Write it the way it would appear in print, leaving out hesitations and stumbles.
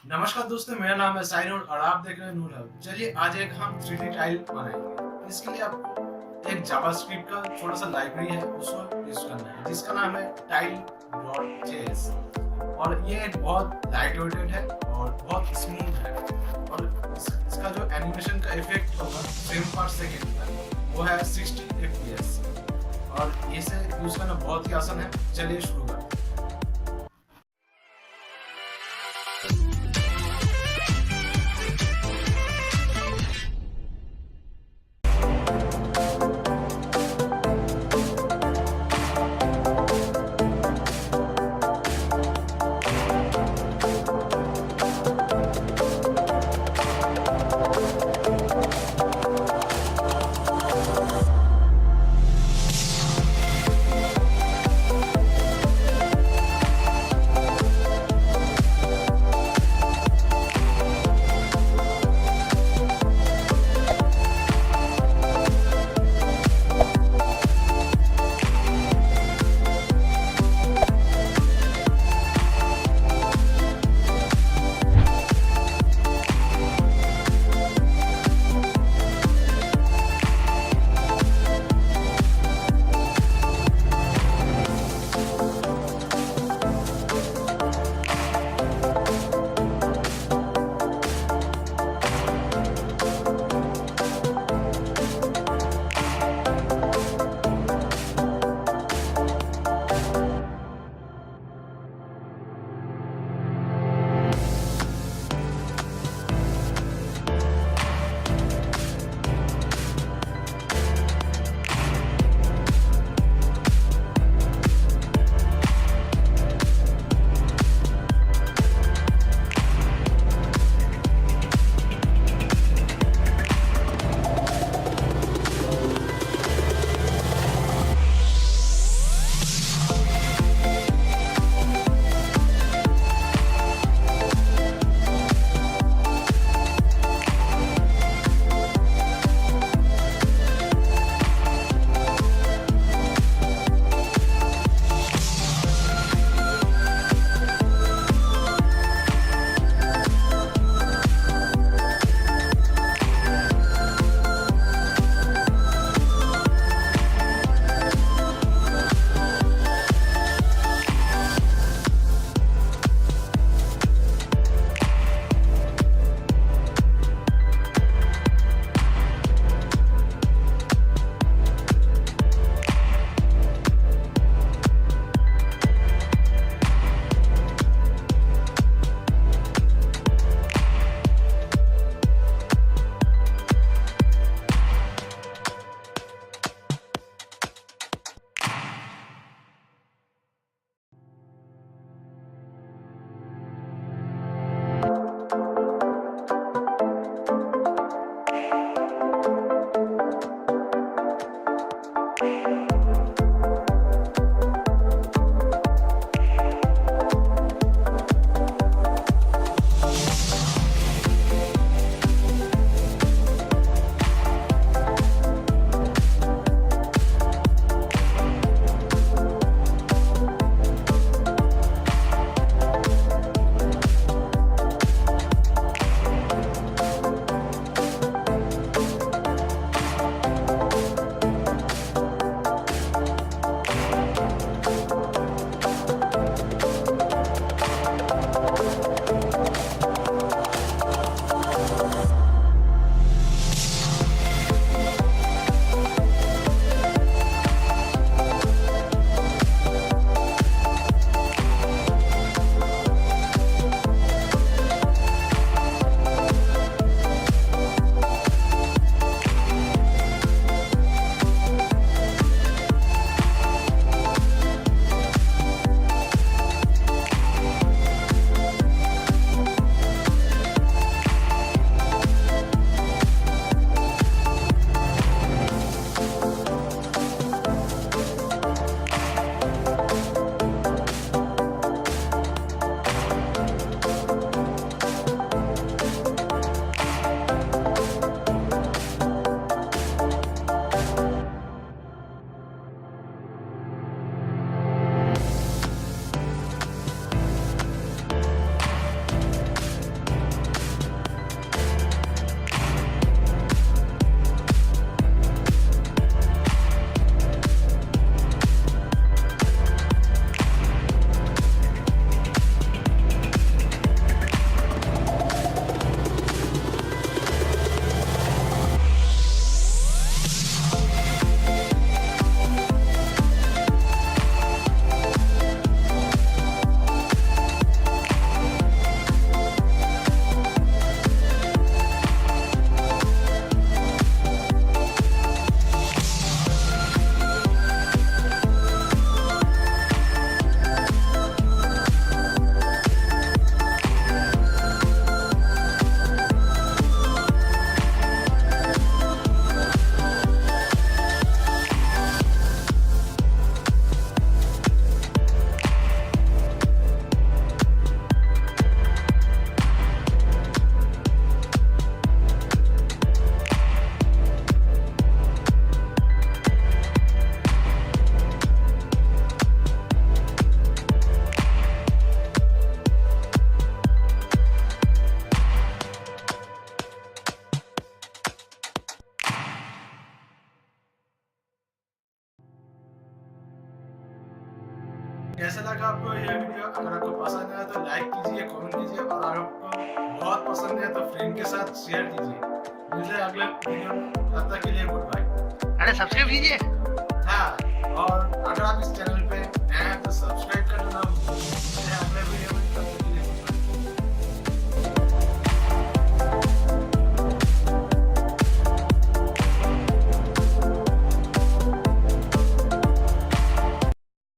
नमस्कार दोस्तों, मेरा नाम है साइन और आप देख रहे हैं NoorHUB। चलिए आज एक हम 3D टाइल बनाएंगे। इसके लिए आपको एक जावास्क्रिप्ट का छोटा सा लाइब्रेरी है, उसको यूज करना है, जिसका नाम है Tilt.js। और ये एक बहुत लाइट वेटेड है और बहुत स्मूथ है। और इसका जो एनिमेशन का इफेक्ट होगा फ्रेम पर सेकेंड का, वो है 60 FPS। और इसे यूज करना बहुत ही आसान है। चलिए शुरू करते हैं। अगर आपको पसंद आया तो लाइक कीजिए, कमेंट कीजिए, और अगर आपको बहुत पसंद है तो फ्रेंड के साथ शेयर कीजिए। मिलते हैं अगले वीडियो में, तब तक के लिए गुड बाय। अरे सब्सक्राइब कीजिए। हाँ, और अगर आप इस चैनल पे नए हैं तो